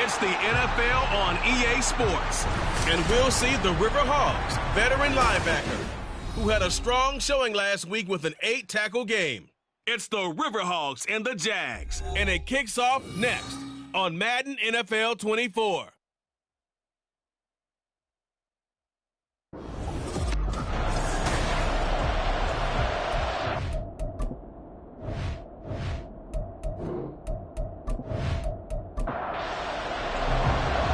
It's the NFL on EA Sports, and we'll see the River Hogs veteran linebacker who had a strong showing last week with an 8-tackle game. It's the River Hogs and the Jags, and it kicks off next on Madden NFL 24.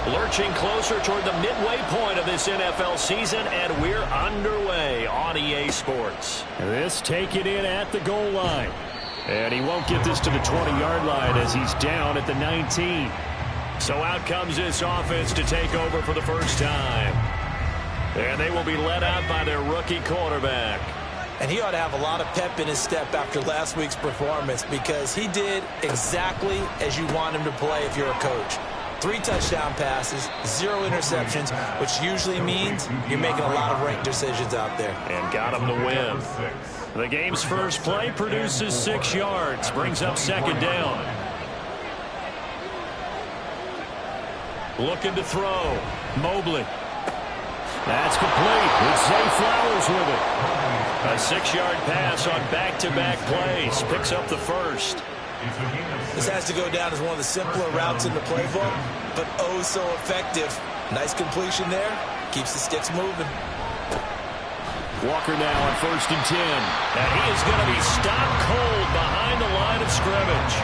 Lurching closer toward the midway point of this NFL season, and we're underway on EA Sports. This taken in at the goal line. And he won't get this to the 20-yard line as he's down at the 19. So out comes this offense to take over for the first time. And they will be led out by their rookie quarterback. And he ought to have a lot of pep in his step after last week's performance, because he did exactly as you want him to play if you're a coach. 3 touchdown passes, 0 interceptions, which usually means you're making a lot of right decisions out there. And got him to win. The game's first play produces 6 yards, brings up second down. Looking to throw. Mobley. That's complete. It's Zay Flowers with it. A 6-yard pass on back-to-back plays. Picks up the first. This has to go down as one of the simpler routes in the playbook, but oh so effective. Nice completion there. Keeps the sticks moving. Walker now on 1st and 10. And he is going to be stopped cold behind the line of scrimmage.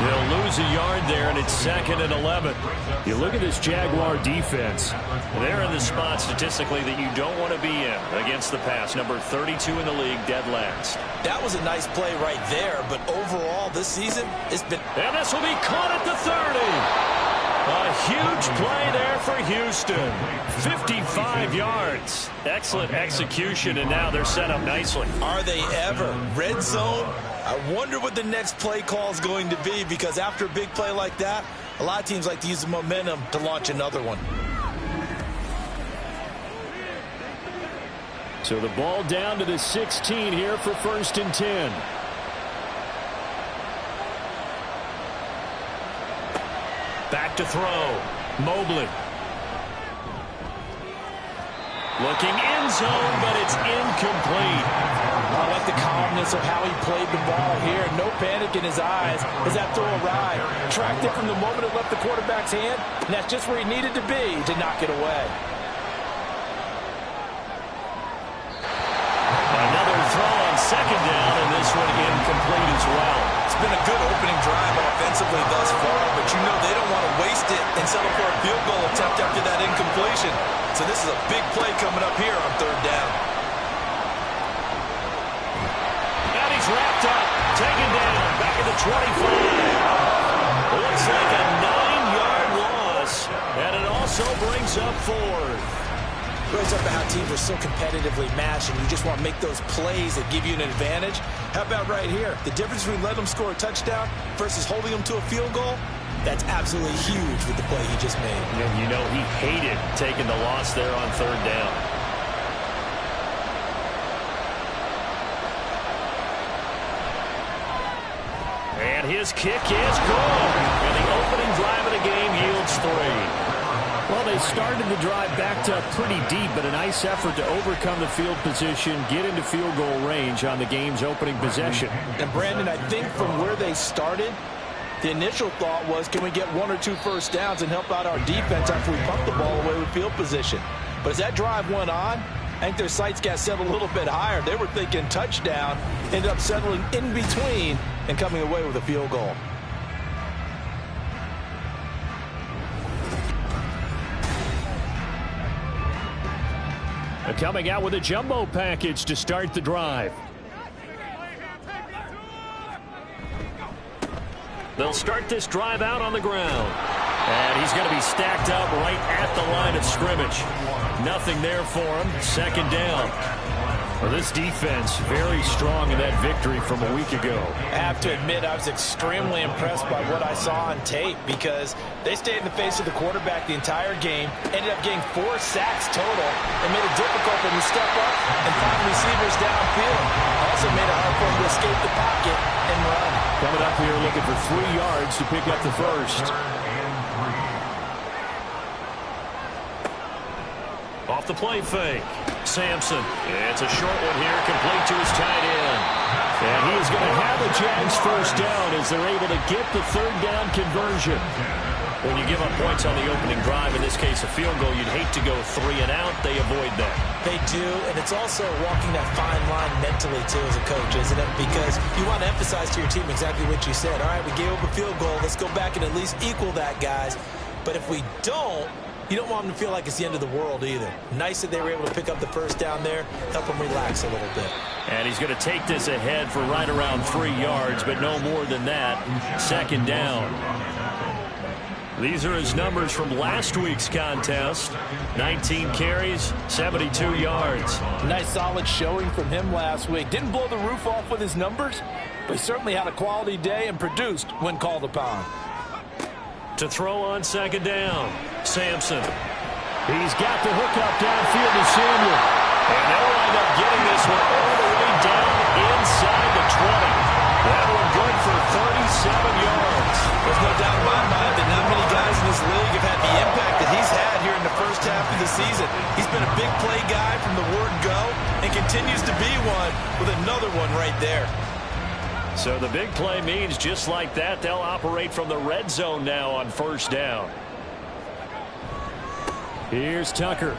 They'll lose a yard there, and it's 2nd and 11. You look at this Jaguar defense. They're in the spot statistically that you don't want to be in against the pass. Number 32 in the league, dead last. That was a nice play right there, but overall this season, it's been... And this will be caught at the 30. A huge play there for Houston. 55 yards. Excellent execution, and now they're set up nicely. Are they ever? Red zone? I wonder what the next play call is going to be, because after a big play like that, a lot of teams like to use the momentum to launch another one. So the ball down to the 16 here for 1st and 10. Back to throw. Mobley. Looking end zone, but it's incomplete. I like the calmness of how he played the ball here. No panic in his eyes as that throw arrived. Tracked it from the moment it left the quarterback's hand, and that's just where he needed to be to knock it away. Another throw on 2nd down, and this one incomplete as well. It's been a good opening drive offensively thus far, but you know they don't want to waste it and settle for a field goal attempt after that incompletion. So this is a big play coming up here on 3rd down. And he's wrapped up, taken down, back at the 25. Looks like a 9-yard loss, and it also brings up 4th. Really talk about how teams are so competitively matched, and you just want to make those plays that give you an advantage. How about right here? The difference between letting them score a touchdown versus holding them to a field goal, that's absolutely huge with the play he just made. And you know he hated taking the loss there on 3rd down. And his kick is good. And the opening drive of the game yields 3. Well, they started the drive backed up pretty deep, but a nice effort to overcome the field position, get into field goal range on the game's opening possession. And, Brandon, I think from where they started, the initial thought was, can we get 1 or 2 first downs and help out our defense after we pump the ball away with field position? But as that drive went on, I think their sights got set a little bit higher. They were thinking touchdown, ended up settling in between and coming away with a field goal. Coming out with a jumbo package to start the drive. They'll start this drive out on the ground. And he's going to be stacked up right at the line of scrimmage. Nothing there for him. 2nd down. Well, this defense very strong in that victory from a week ago. I have to admit, I was extremely impressed by what I saw on tape, because they stayed in the face of the quarterback the entire game, ended up getting 4 sacks total, and made it difficult for them to step up and find receivers downfield. Also also made it hard for him to escape the pocket and run. Coming up here looking for 3 yards to pick up the first. Off the play fake. Sampson. It's a short one here, complete to his tight end. And he is going to have the Jags first down as they're able to get the 3rd down conversion. When you give up points on the opening drive, in this case a field goal, you'd hate to go 3 and out. They avoid that. They do, and it's also walking that fine line mentally, too, as a coach, isn't it? Because you want to emphasize to your team exactly what you said. All right, we gave up a field goal. Let's go back and at least equal that, guys. But if we don't, you don't want them to feel like it's the end of the world either. Nice that they were able to pick up the first down there, help them relax a little bit. And he's going to take this ahead for right around 3 yards, but no more than that. 2nd down. These are his numbers from last week's contest. 19 carries, 72 yards. Nice solid showing from him last week. Didn't blow the roof off with his numbers, but he certainly had a quality day and produced when called upon. To throw on 2nd down, Sampson. He's got the hookup downfield to Samuel. And they'll wind up getting this one all the way down inside the 20. That one good for 37 yards. There's no doubt in my mind that not many guys in this league have had the impact that he's had here in the first half of the season. He's been a big play guy from the word go and continues to be one with another one right there. So the big play means just like that, they'll operate from the red zone now on 1st down. Here's Tucker.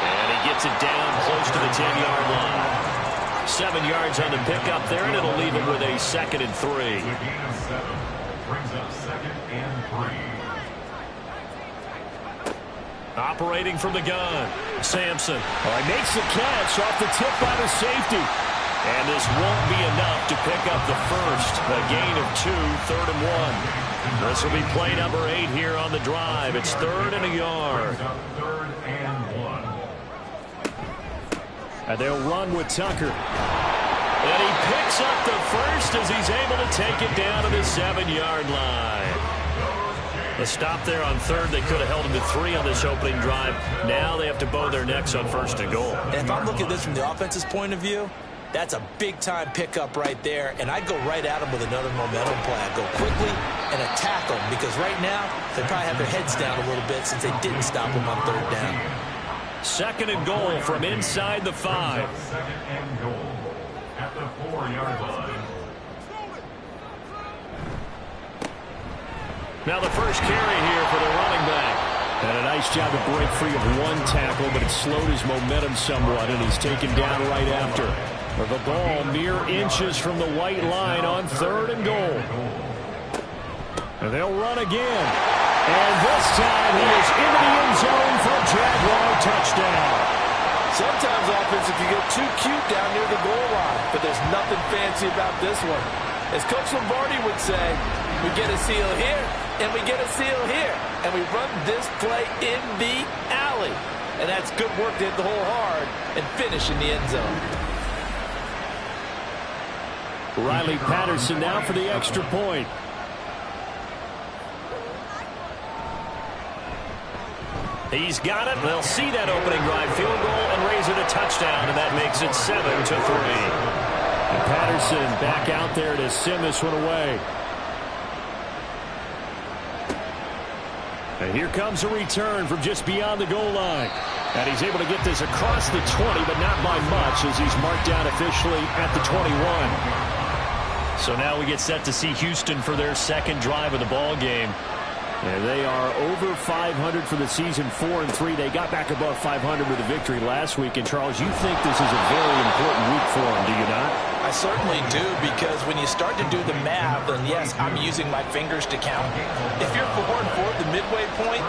And he gets it down close to the 10-yard line. 7 yards on the pickup there, and it'll leave him with a 2nd and 3. Brings up 2nd and 3. Operating from the gun, Sampson. He makes the catch off the tip by the safety. And this won't be enough to pick up the first. A gain of 2, 3rd and 1. This will be play number 8 here on the drive. It's 3rd and a yard. 3rd and 1. And they'll run with Tucker. And he picks up the first as he's able to take it down to the 7-yard line. The stop there on 3rd, they could have held him to 3 on this opening drive. Now they have to bow their necks on 1st and goal. And if I'm looking at this from the offense's point of view, that's a big-time pickup right there, and I'd go right at him with another momentum play. I'd go quickly and attack them, because right now they probably have their heads down a little bit since they didn't stop him on 3rd down. 2nd and goal from inside the 5. 2nd and goal at the 4-yard line. Now the first carry here for the running back. And a nice job to break free of 1 tackle, but it slowed his momentum somewhat, and he's taken down right after. The ball mere inches from the white line on 3rd and goal. And they'll run again. And this time he is into the end zone for a Jaguar touchdown. Sometimes offense, if you get too cute down near the goal line, but there's nothing fancy about this one. As Coach Lombardi would say, we get a seal here, and we get a seal here, and we run this play in the alley. And that's good work to hit the hole hard and finish in the end zone. Riley Patterson now for the extra point. He's got it. They'll see that opening drive field goal and raise it a touchdown, and that makes it 7-3. And Patterson back out there to send this one away. And here comes a return from just beyond the goal line. And he's able to get this across the 20, but not by much, as he's marked down officially at the 21. So now we get set to see Houston for their 2nd drive of the ball game. And they are over 500 for the season, 4-3. They got back above 500 with a victory last week. And, Charles, you think this is a very important week for them, do you not? I certainly do, because when you start to do the math, and yes, I'm using my fingers to count. If you're 4-4 at the midway point,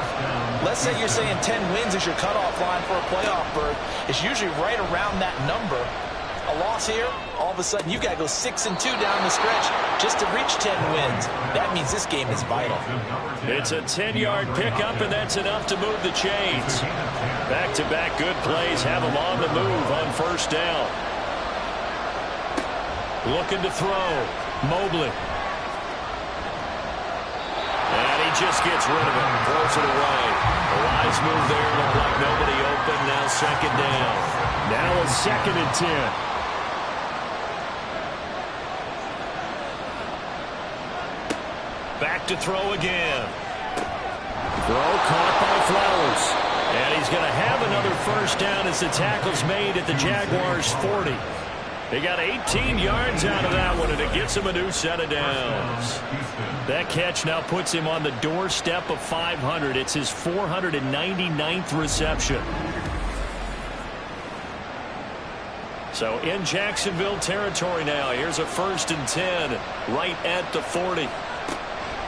let's say you're saying 10 wins is your cutoff line for a playoff berth. It's usually right around that number. A loss here, all of a sudden you got to go 6-2 down the stretch just to reach 10 wins. That means this game is vital. It's a 10-yard pickup, and that's enough to move the chains. Back-to-back good plays have them on the move on 1st down. Looking to throw. Mobley. And he just gets rid of it. Throws it away. A wise move there. Looked like nobody open. Now 2nd down. Now a 2nd and 10. Back to throw again. Throw caught by Flowers. And he's going to have another first down as the tackle's made at the Jaguars' 40. They got 18 yards out of that one, and it gets him a new set of downs. That catch now puts him on the doorstep of 500. It's his 499th reception. So in Jacksonville territory now. Here's a 1st and 10 right at the 40.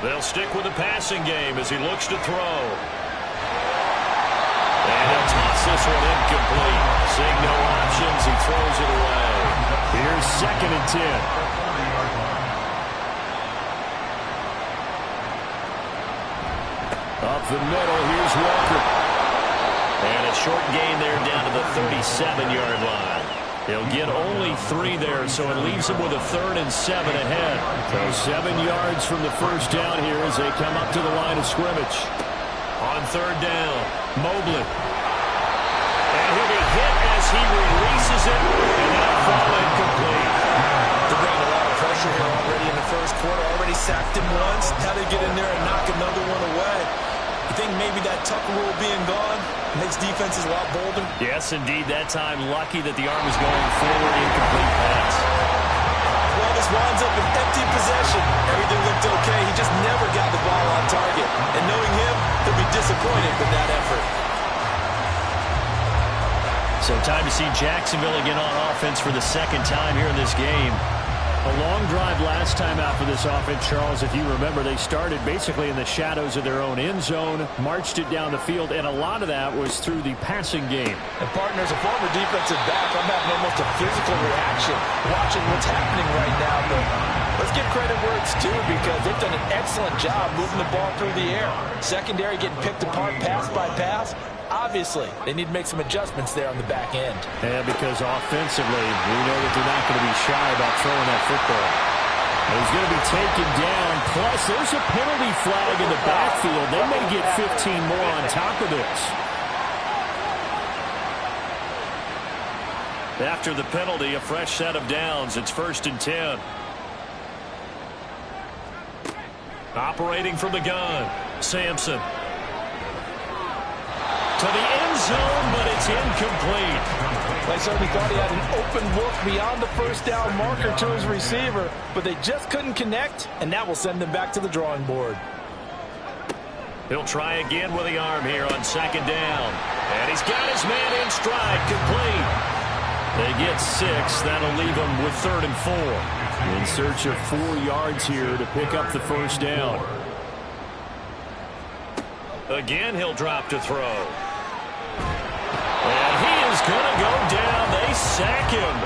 They'll stick with the passing game as he looks to throw. And he'll toss this one incomplete. Seeing no options, he throws it away. Here's 2nd and 10. Up the middle, here's Walker. And a short gain there down to the 37-yard line. He'll get only 3 there, so it leaves him with a 3rd and 7 ahead. So 7 yards from the first down here as they come up to the line of scrimmage. On 3rd down, Mobley. And he'll be hit as he releases it, and that'll fall incomplete. They're bringing a lot of pressure here already in the first quarter. Already sacked him once. Now they get in there and knock another one away. You think maybe that Tucker rule being gone makes defenses a lot bolder? Yes, indeed. That time, lucky that the arm was going forward, incomplete pass. Well, this winds up an empty possession. Everything looked okay. He just never got the ball on target. And knowing him, he'll be disappointed with that effort. So time to see Jacksonville again on offense for the 2nd time here in this game. A long drive last time out for this offense, Charles. If you remember, they started basically in the shadows of their own end zone, marched it down the field, and a lot of that was through the passing game. And partners, a former defensive back, I'm having almost a physical reaction watching what's happening right now. But let's give credit where it's due because they've done an excellent job moving the ball through the air. Secondary getting picked apart pass by pass. Obviously, they need to make some adjustments there on the back end. And because offensively, we know that they're not going to be shy about throwing that football. And he's going to be taken down. Plus, there's a penalty flag in the backfield. They may get 15 more on top of this. After the penalty, a fresh set of downs. It's 1st and 10. Operating from the gun, Sampson. To the end zone, but it's incomplete. They certainly thought he had an open look beyond the first down marker to his receiver, but they just couldn't connect, and that will send them back to the drawing board. He'll try again with the arm here on 2nd down. And he's got his man in stride, complete. They get 6. That'll leave them with 3rd and 4. In search of 4 yards here to pick up the first down. Again, he'll drop to throw. And he is going to go down. They sack him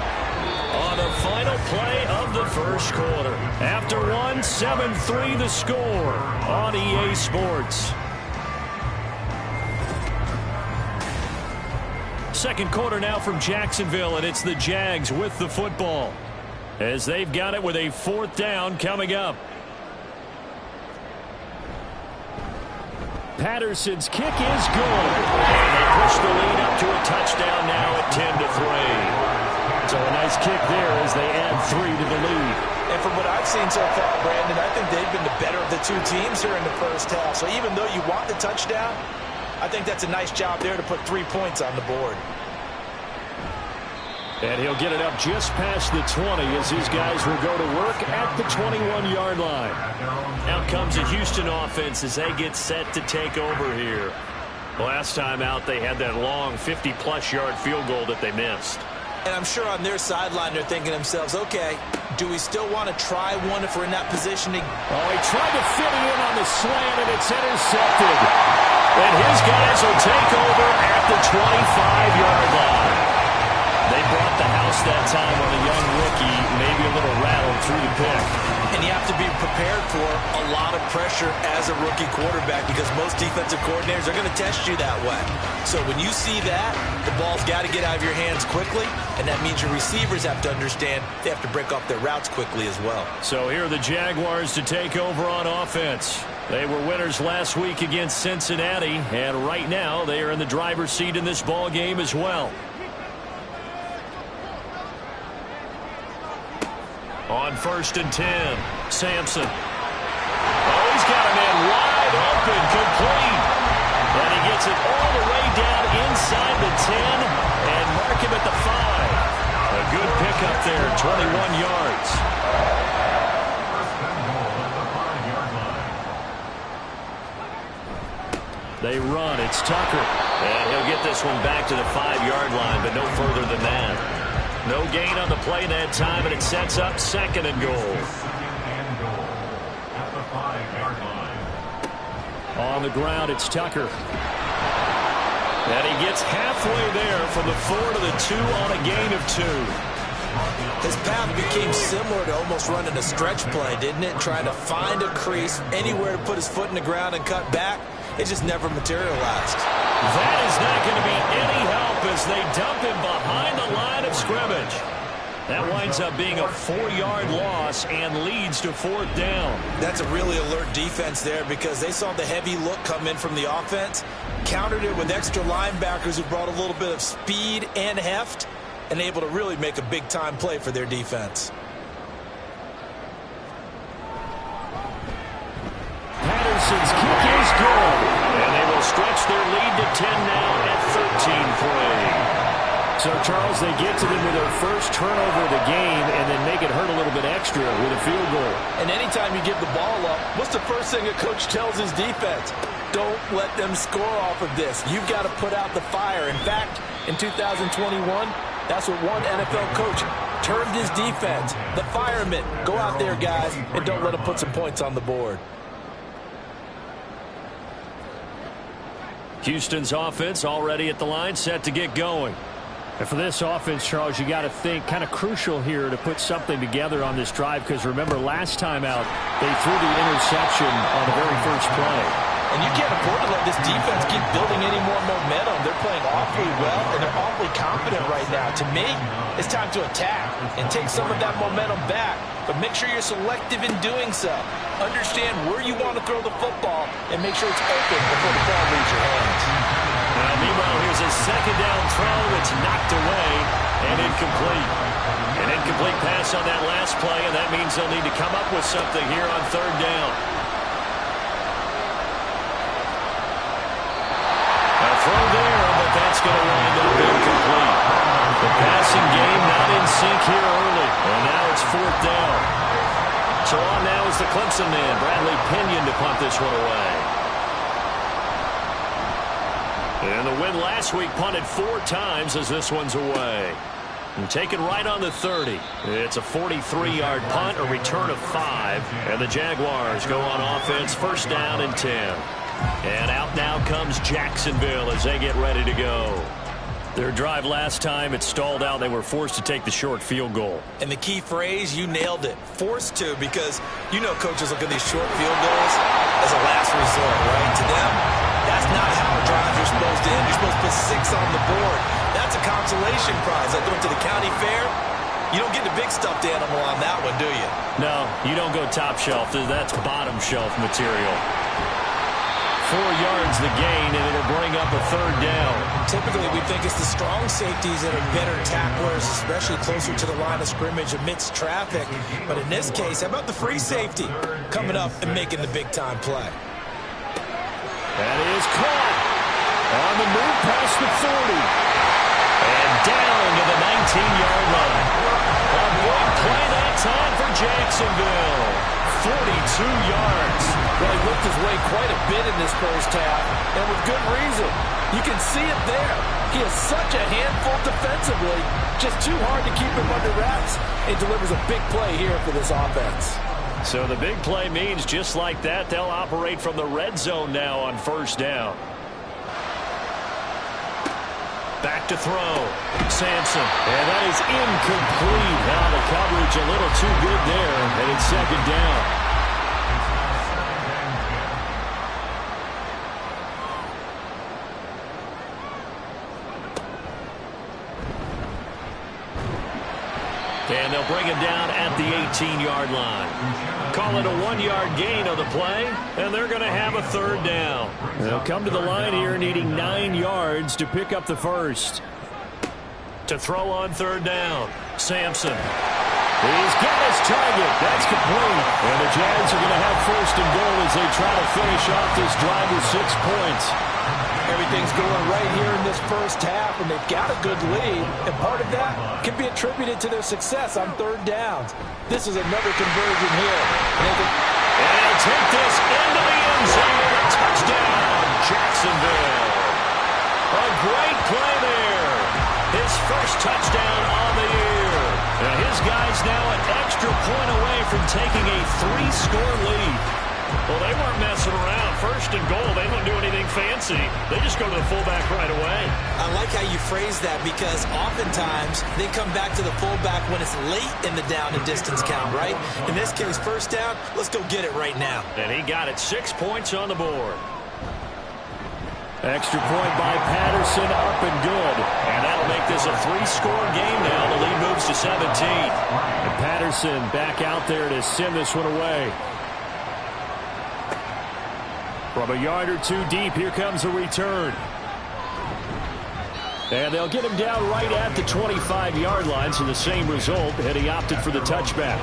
on the final play of the first quarter. After 7-3 the score on EA Sports. Second quarter now from Jacksonville, and it's the Jags with the football as they've got it with a 4th down coming up. Patterson's kick is good. And they push the lead up to a touchdown now at 10-3. So a nice kick there as they add 3 to the lead. And from what I've seen so far, Brandon, I think they've been the better of the 2 teams here in the first half. So even though you want the touchdown, I think that's a nice job there to put 3 points on the board. And he'll get it up just past the 20 as his guys will go to work at the 21-yard line. Out comes a Houston offense as they get set to take over here. Last time out, they had that long 50-plus yard field goal that they missed. And I'm sure on their sideline they're thinking to themselves, okay, do we still want to try one if we're in that positioning? Oh, he tried to fit it in on the slant, and it's intercepted. And his guys will take over at the 25-yard line. They brought the house that time on a young rookie, maybe a little rattled through the pick. And you have to be prepared for a lot of pressure as a rookie quarterback because most defensive coordinators are going to test you that way. So when you see that, the ball's got to get out of your hands quickly, and that means your receivers have to understand they have to break off their routes quickly as well. So here are the Jaguars to take over on offense. They were winners last week against Cincinnati, and right now they are in the driver's seat in this ball game as well. On 1st and 10, Sampson. Oh, he He's got a man wide open, complete. And he gets it all the way down inside the 10 and mark him at the 5. A good pickup there, 21 yards. They run. It's Tucker. And he'll get this one back to the 5-yard line, but no further than that. No gain on the play that time, and it sets up 2nd and goal. At the 5-yard line. On the ground, it's Tucker. And he gets halfway there from the 4 to the 2 on a gain of 2. His path became similar to almost running a stretch play, didn't it? Trying to find a crease, anywhere to put his foot in the ground and cut back. It just never materialized. That is not going to be any help as they dump him behind the line of scrimmage. That winds up being a 4-yard loss and leads to 4th down. That's a really alert defense there because they saw the heavy look come in from the offense, countered it with extra linebackers who brought a little bit of speed and heft, and able to really make a big-time play for their defense. Patterson's kick is good. And they will stretch their lead to 10 now at 13-3. So, Charles, they get to them with their first turnover of the game and then make it hurt a little bit extra with a field goal. And anytime you give the ball up, what's the first thing a coach tells his defense? Don't let them score off of this. You've got to put out the fire. In fact, in 2021, that's what one NFL coach termed his defense. The firemen. Go out there, guys, and don't let them put some points on the board. Houston's offense already at the line, set to get going. And for this offense, Charles, you got to think kind of crucial here to put something together on this drive because remember last time out they threw the interception on the very first play. And you can't afford to let this defense keep building any more momentum. They're playing awfully well, and they're awfully confident right now. To me, it's time to attack and take some of that momentum back. But make sure you're selective in doing so. Understand where you want to throw the football and make sure it's open before the ball leaves your hands. Meanwhile, here's a 2nd down throw. It's knocked away and incomplete. An incomplete pass on that last play, and that means they'll need to come up with something here on 3rd down. A throw there, but that's going to wind up incomplete. The passing game not in sync here early, and now it's 4th down. So on now is the Clemson man, Bradley Pinion, to punt this one away. And the win last week punted 4 times as this one's away. And taken right on the 30. It's a 43-yard punt, a return of 5. And the Jaguars go on offense, 1st down and 10. And out now comes Jacksonville as they get ready to go. Their drive last time, it stalled out. They were forced to take the short field goal. And the key phrase, you nailed it. Forced to, because you know coaches look at these short field goals as a last resort, right? To them, that's not how drives are supposed to end. You're supposed to put 6 on the board. That's a consolation prize. Like going to the county fair, you don't get the big stuffed animal on that one, do you? No, you don't go top shelf. That's bottom shelf material. 4 yards the gain, and it'll bring up a 3rd down. Typically, we think it's the strong safeties that are better tacklers, especially closer to the line of scrimmage amidst traffic. But in this case, how about the free safety coming up and making the big-time play? That is caught on the move past the 40. And down to the 19-yard line. A big play that time for Jacksonville. 42 yards. Well, he looked his way quite a bit in this first half, and with good reason. You can see it there. He is such a handful defensively, just too hard to keep him under wraps. It delivers a big play here for this offense. So the big play means just like that, they'll operate from the red zone now on 1st down. Back to throw. Sampson. And that is incomplete. Now the coverage a little too good there, and it's 2nd down. And they'll bring him down at the 18-yard line. Call it a 1-yard gain on the play, and they're going to have a 3rd down. They'll come to the line here needing 9 yards to pick up the first. To throw on 3rd down, Sampson. He's got his target. That's complete. And the Jags are going to have first and goal as they try to finish off this drive with 6 points. Everything's going right here in this first half, and they've got a good lead. And part of that can be attributed to their success on third downs. This is another conversion here. And they'll take this into the end zone. Touchdown, Jacksonville. A great play there. His first touchdown on the year. And his guy's now an extra point away from taking a 3-score lead. Well, they weren't messing around. First and goal, they don't do anything fancy. They just go to the fullback right away. I like how you phrase that because oftentimes they come back to the fullback when it's late in the down and distance count, right? In this case, first down, let's go get it right now. And he got it. 6 points on the board. Extra point by Patterson, up and good. And that'll make this a 3-score game now. The lead moves to 17. And Patterson back out there to send this one away. From a yard or two deep, here comes a return. And they'll get him down right at the 25-yard line, so the same result, and he opted for the touchback.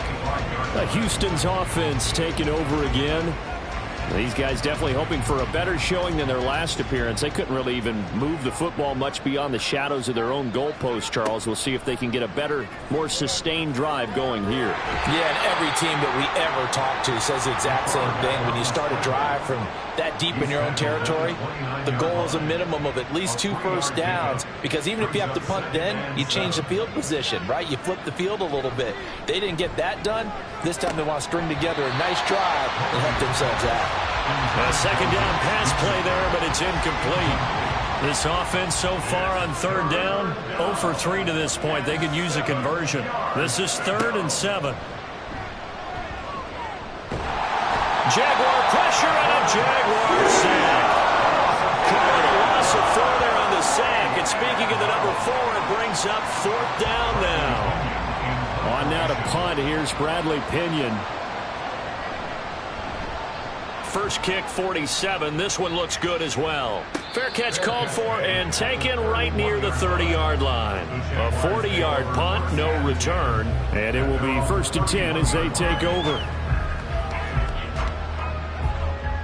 Houston's offense taking over again. These guys definitely hoping for a better showing than their last appearance. They couldn't really even move the football much beyond the shadows of their own goalpost, Charles. We'll see if they can get a better, more sustained drive going here. Yeah, and every team that we ever talk to says the exact same thing. When you start a drive from that deep in your own territory, the goal is a minimum of at least 2 first downs, because even if you have to punt then, you change the field position, right? You flip the field a little bit. They didn't get that done. This time they want to string together a nice drive and help themselves out. A second down pass play there, but it's incomplete. This offense so far on third down, 0 for 3 to this point. They could use a conversion. This is 3rd and 7. Jaguar pressure and a Jaguar sack. Covered a loss of 4 there on the sack. And speaking of the number 4, it brings up 4th down now. On now to punt. Here's Bradley Pinion. First kick, 47. This one looks good as well. Fair catch called for and taken right near the 30-yard line. A 40-yard punt, no return. And it will be 1st and 10 as they take over.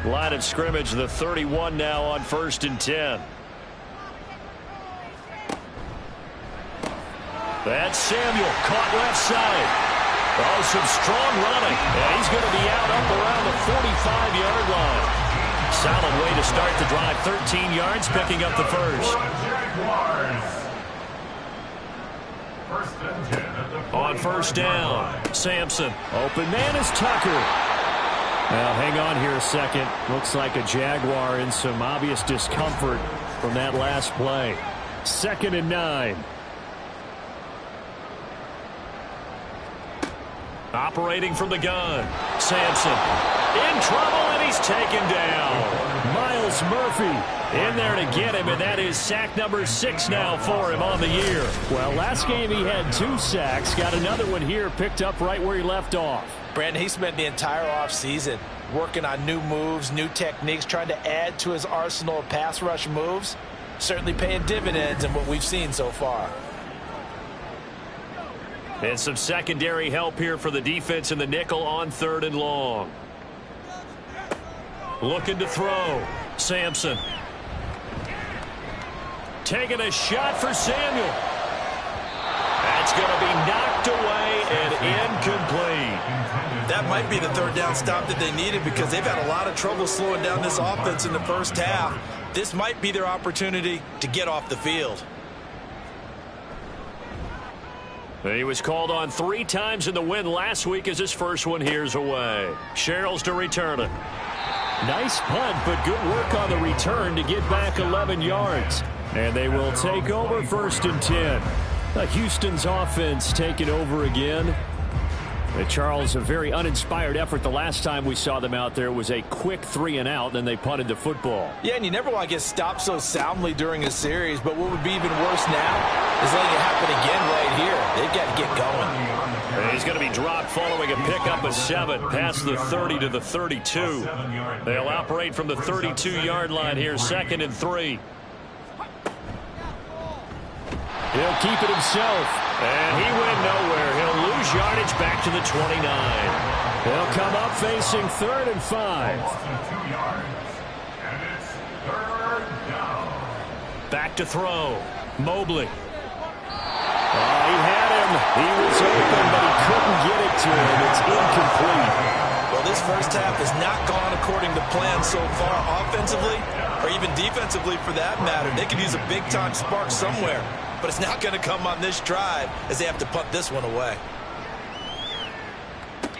Line of scrimmage, the 31 now on 1st and 10. That's Samuel, caught left side. Oh, some strong running. And he's going to be out up around the 45-yard line. Solid way to start the drive. 13 yards, picking up the first. On 1st down, Sampson. Open man is Tucker. Now, hang on here a second. Looks like a Jaguar in some obvious discomfort from that last play. 2nd and 9. Operating from the gun. Sampson in trouble, and he's taken down. Miles Murphy in there to get him, and that is sack number 6 now for him on the year. Well, last game he had 2 sacks. Got another one here, picked up right where he left off. Brandon, he spent the entire offseason working on new moves, new techniques, trying to add to his arsenal of pass rush moves. Certainly paying dividends in what we've seen so far. And some secondary help here for the defense in the nickel on 3rd and long. Looking to throw. Sampson. Taking a shot for Samuel. That's going to be knocked away and incomplete. That might be the 3rd down stop that they needed, because they've had a lot of trouble slowing down this offense in the first half. This might be their opportunity to get off the field. He was called on 3 times in the win last week as his first one here's away. Sherrills to return it. Nice punt, but good work on the return to get back 11 yards. And they will take over 1st and 10. Houston's offense taking over again. Charles, a very uninspired effort the last time we saw them out there. Was a quick 3 and out, then they punted the football. Yeah, and you never want to get stopped so soundly during a series, but what would be even worse now is letting it happen again right here. They've got to get going. And he's going to be dropped following a pickup of 7 past the 30 to the 32. They'll operate from the 32-yard line here, 2nd and 3. He'll keep it himself. And he went nowhere. He'll lose yardage back to the 29. They'll come up facing 3rd and 5. Loss of 2 yards. And it's 3rd down. Back to throw. Mobley. He had him. He was open, but he couldn't get it to him. It's incomplete. Well, this first half has not gone according to plan so far offensively, or even defensively for that matter. They could use a big-time spark somewhere, but it's not going to come on this drive as they have to punt this one away.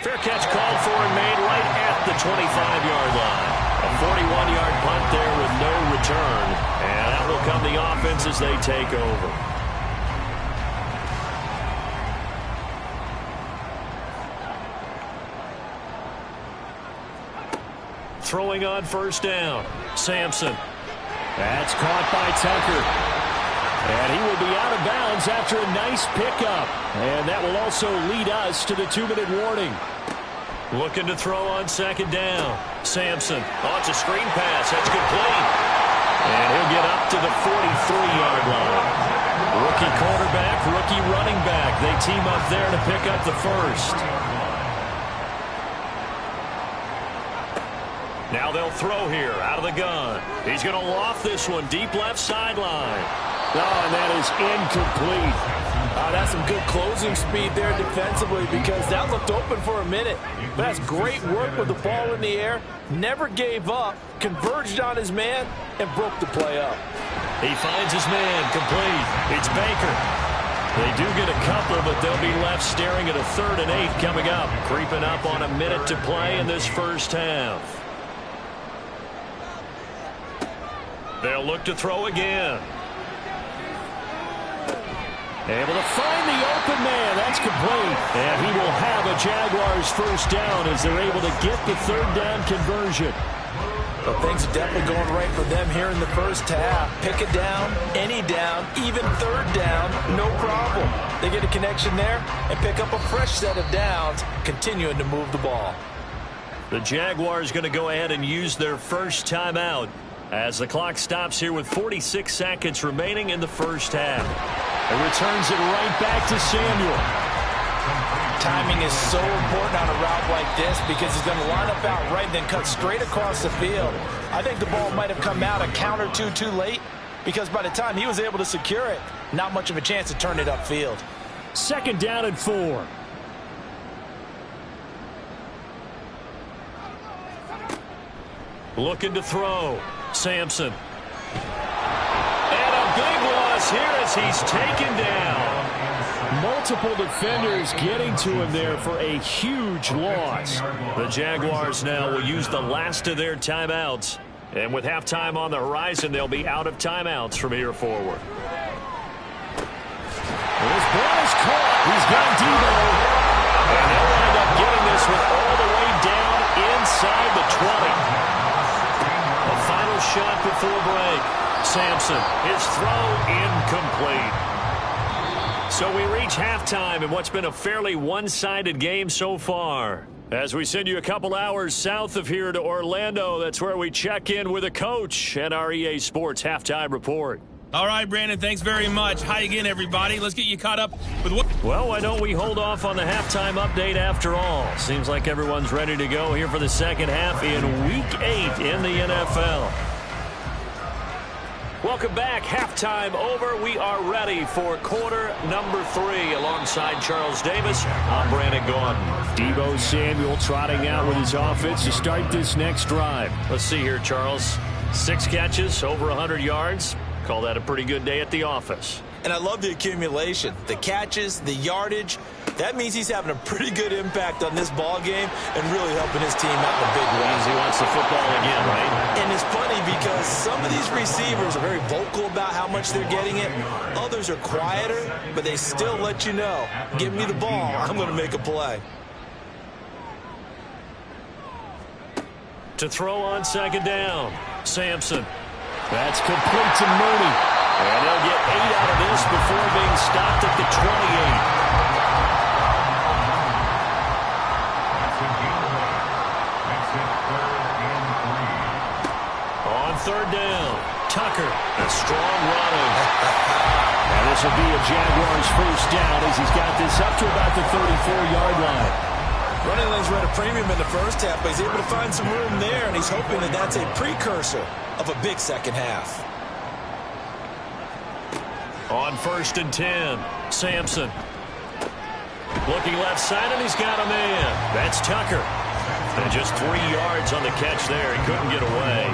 Fair catch called for and made right at the 25-yard line. A 41-yard punt there with no return, and that will come the offense as they take over. Throwing on first down. Sampson. That's caught by Tucker. And he will be out of bounds after a nice pickup. And that will also lead us to the 2-minute warning. Looking to throw on second down. Sampson. Oh, it's a screen pass. That's complete. And he'll get up to the 43-yard line. Rookie quarterback, rookie running back. They team up there to pick up the first. Now they'll throw here out of the gun. He's going to loft this one deep left sideline. Oh, and that is incomplete. That's some good closing speed there defensively because that looked open for a minute. But that's great work with the ball in the air. Never gave up, converged on his man, and broke the play up. He finds his man complete. It's Baker. They do get a couple, but they'll be left staring at a 3rd and 8 coming up. Creeping up on a minute to play in this first half. They'll look to throw again. Able to find the open man. That's complete. And he will have a Jaguars first down as they're able to get the 3rd down conversion. Well, things are definitely going right for them here in the first half. Pick a down, any down, even 3rd down, no problem. They get a connection there and pick up a fresh set of downs, continuing to move the ball. The Jaguars going to go ahead and use their first timeout as the clock stops here with 46 seconds remaining in the first half. It returns it right back to Samuel. Timing is so important on a route like this because he's going to line up out right and then cut straight across the field. I think the ball might have come out a count or two too late because by the time he was able to secure it, not much of a chance to turn it upfield. 2nd down and 4. Looking to throw. Sampson. And a big loss here as he's taken down. Multiple defenders getting to him there for a huge loss. The Jaguars now will use the last of their timeouts. And with halftime on the horizon, they'll be out of timeouts from here forward. This ball is caught. He's got Debo. And they'll wind up getting this one all the way down inside the 20. A final shot before break. Sampson, his throw incomplete. So we reach halftime in what's been a fairly one-sided game so far. As we send you a couple hours south of here to Orlando, that's where we check in with a coach and our EA Sports Halftime Report. All right, Brandon, thanks very much. Hi again, everybody. Let's get you caught up with what... Well, why don't we hold off on the halftime update after all? Seems like everyone's ready to go here for the second half in Week 8 in the NFL. Welcome back. Halftime over. We are ready for quarter number 3 alongside Charles Davis. I'm Brandon Gordon. Debo Samuel trotting out with his offense to start this next drive. Let's see here, Charles. 6 catches, over 100 yards. Call that a pretty good day at the office. And I love the accumulation, the catches, the yardage. That means he's having a pretty good impact on this ball game and really helping his team out in a big way. He wants the football again, right? And it's funny because some of these receivers are very vocal about how much they're getting it. Others are quieter, but they still let you know, give me the ball, I'm going to make a play. To throw on second down, Sampson. That's complete to Mooney. And they'll get 8 out of this before being stopped at the 28. On 3rd down, Tucker, a strong running. And this will be a Jaguars first down as he's got this gets up to about the 34-yard line. Running lanes were at a premium in the first half, but he's able to find some room there, and he's hoping that that's a precursor of a big second half. On 1st and 10, Sampson. Looking left side, and he's got a man. That's Tucker. And just 3 yards on the catch there. He couldn't get away.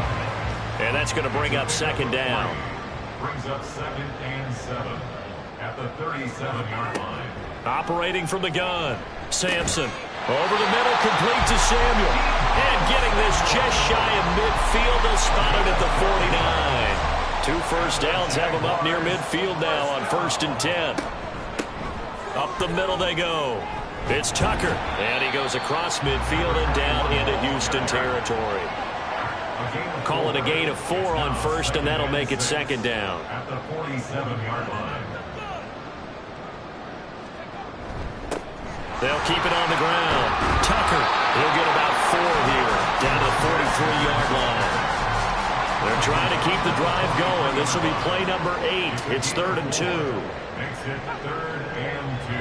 And that's going to bring up 2nd down. Brings up 2nd and 7 at the 37-yard line. Operating from the gun, Sampson. Over the middle, complete to Samuel. And getting this just shy of midfield. They'll spot it at the 49. 2 first downs have him up near midfield now on 1st and 10. Up the middle they go. It's Tucker. And he goes across midfield and down into Houston territory. Call it a gain of 4 on 1st, and that'll make it 2nd down. At the 47-yard line. They'll keep it on the ground. Tucker, he'll get about 4 here, down to the 43-yard line. They're trying to keep the drive going. This will be play number 8. It's 3rd and 2. Makes it 3rd and 2.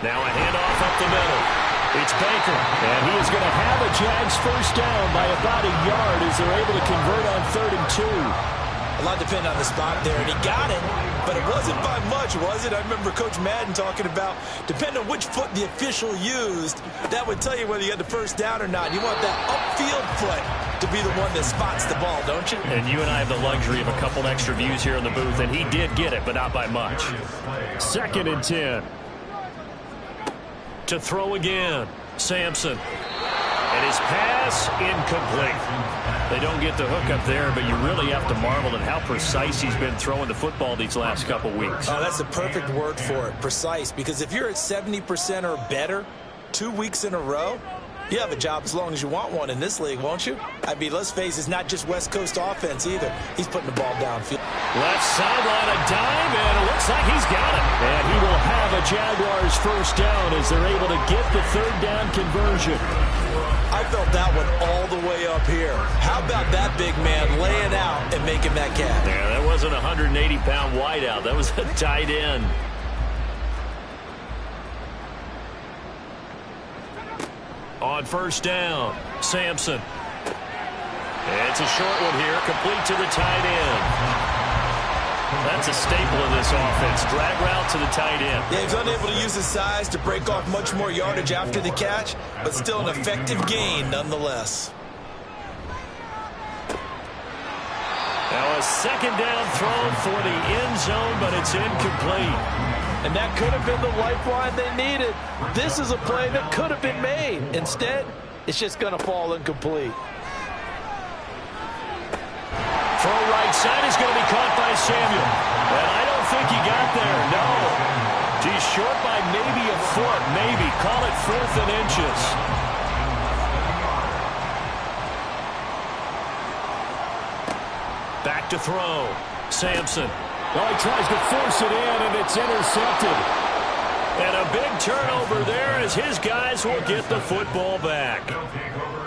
Now a handoff up the middle. It's Baker, and he is going to have a Jags first down by about a yard as they're able to convert on 3rd and 2. A lot depended on the spot there, and he got it, but it wasn't by much, was it? I remember Coach Madden talking about, depending on which foot the official used, that would tell you whether you had the first down or not. You want that upfield foot to be the one that spots the ball, don't you? And you and I have the luxury of a couple extra views here in the booth, and he did get it, but not by much. 2nd and 10. To throw again, Sampson. And his pass incomplete. They don't get the hook up there, but you really have to marvel at how precise he's been throwing the football these last couple weeks. Oh, that's the perfect word for it, precise, because if you're at 70% or better 2 weeks in a row, you have a job as long as you want one in this league, won't you? I mean, let's face it, it's not just West Coast offense either. He's putting the ball downfield. Left sideline, a dime, and it looks like he's got it. And he will have a Jaguars first down as they're able to get the 3rd down conversion. I felt that one all the way up here. How about that big man laying out and making that catch? Yeah, that wasn't a 180-pound wideout. That was a tight end. On 1st down, Sampson. It's a short one here, complete to the tight end. That's a staple in this offense. Drag route to the tight end. Yeah, he's unable to use his size to break off much more yardage after the catch, but still an effective gain nonetheless. Now a 2nd down throw for the end zone, but it's incomplete. And that could have been the lifeline they needed. This is a play that could have been made. Instead, it's just going to fall incomplete. Throw right side is going to be caught by Samuel. And I don't think he got there, no. He's short by maybe a foot, maybe. Call it 4th and inches. Back to throw. Sampson. Well, he tries to force it in, and it's intercepted. And a big turnover there as his guys will get the football back.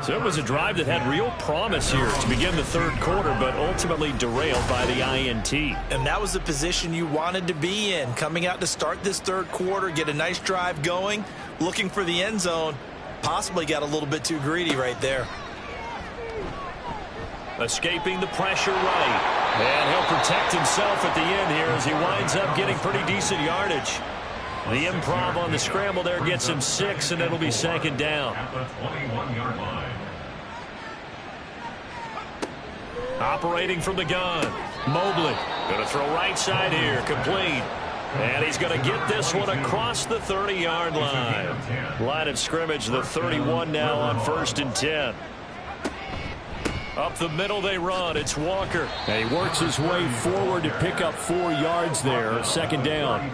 So it was a drive that had real promise here to begin the 3rd quarter, but ultimately derailed by the INT. And that was the position you wanted to be in, coming out to start this 3rd quarter, get a nice drive going, looking for the end zone. Possibly got a little bit too greedy right there. Escaping the pressure right. And he'll protect himself at the end here as he winds up getting pretty decent yardage. The improv on the scramble there gets him 6, and it'll be 2nd down. At the 21-yard line. Operating from the gun, Mobley. Going to throw right side here, complete. And he's going to get this one across the 30-yard line. Line of scrimmage, the 31 now on 1st and 10. Up the middle they run. It's Walker. And he works his way forward to pick up 4 yards there. 2nd down.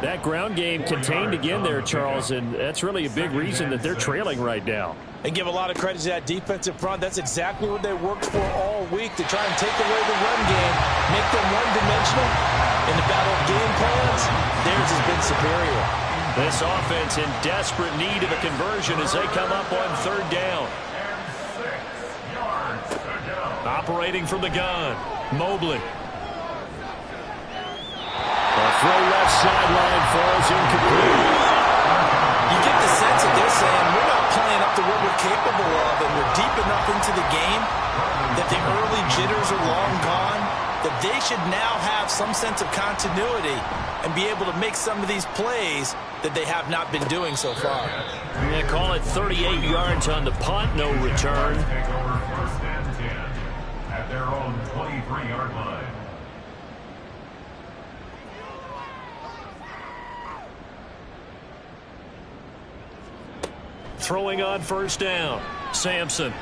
That ground game contained again there, Charles, and that's really a big reason that they're trailing right now. And give a lot of credit to that defensive front. That's exactly what they worked for all week, to try and take away the run game, make them one-dimensional. In the battle of game plans, theirs has been superior. This offense in desperate need of a conversion as they come up on 3rd down. Operating from the gun, Mobley. sideline falls incomplete. You get the sense that they're saying we're not playing up to what we're capable of, and we're deep enough into the game that the early jitters are long gone, that they should now have some sense of continuity and be able to make some of these plays that they have not been doing so far. They call it 38 yards on the punt, no return. Take over first and 10 at their own 23-yard line. Throwing on first down. Sampson.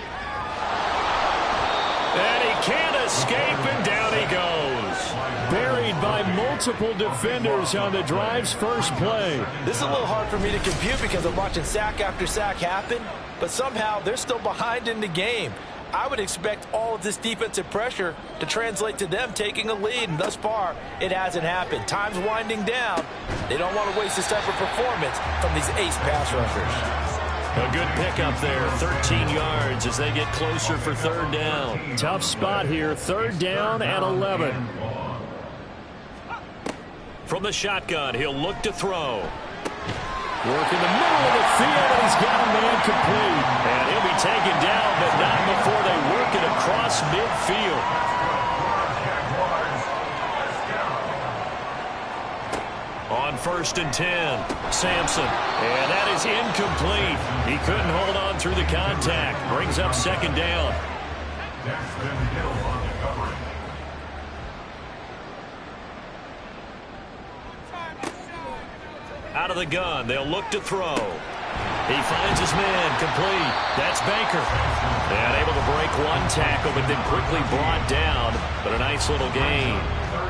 And he can't escape, and down he goes. Buried by multiple defenders on the drive's first play. This is a little hard for me to compute because I'm watching sack after sack happen, but somehow they're still behind in the game. I would expect all of this defensive pressure to translate to them taking a lead, and thus far, it hasn't happened. Time's winding down. They don't want to waste this type of performance from these ace pass rushers. A good pickup there, 13 yards as they get closer for third down. Tough spot here, third down and 11. From the shotgun, he'll look to throw. Work in the middle of the field, and he's got a man complete. And he'll be taken down, but not before they work it across midfield. On first and 10, Sampson. And that is incomplete. He couldn't hold on through the contact. Brings up second down. Out of the gun, they'll look to throw. He finds his man, complete. That's Baker. And able to break one tackle, but then quickly brought down. But a nice little gain.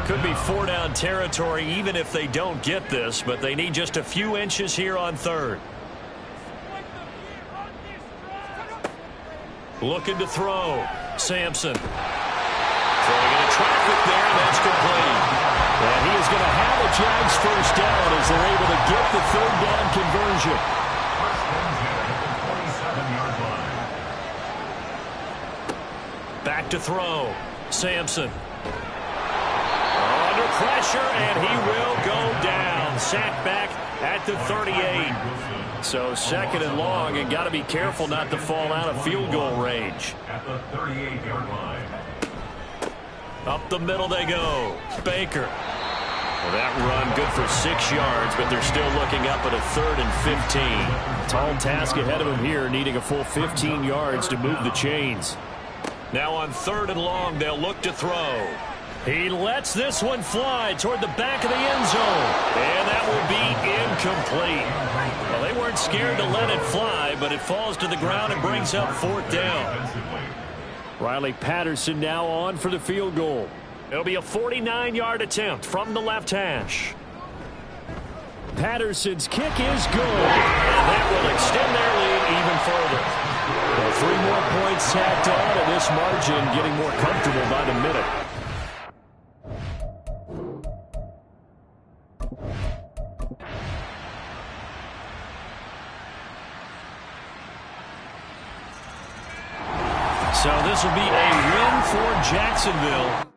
Could be four-down territory even if they don't get this, but they need just a few inches here on third. Looking to throw. Sampson. Throwing into traffic there, and that's complete. And he is going to have a Jags first down as they're able to get the third down conversion. Back to throw. Sampson. Under pressure, and he will go down. Sacked back at the 38. So second and long, and got to be careful not to fall out of field goal range. At the 38-yard line. Up the middle they go. Baker. Well, that run good for 6 yards, but they're still looking up at a third and 15. Tall task ahead of him here, needing a full 15 yards to move the chains. Now on third and long, they'll look to throw. He lets this one fly toward the back of the end zone. And that will be incomplete. Well, they weren't scared to let it fly, but it falls to the ground and brings up fourth down. Riley Patterson now on for the field goal. It'll be a 49-yard attempt from the left hash. Patterson's kick is good. And that will extend their lead even further. Well, 3 more points tacked on, and this margin getting more comfortable by the minute. So this will be a win for Jacksonville.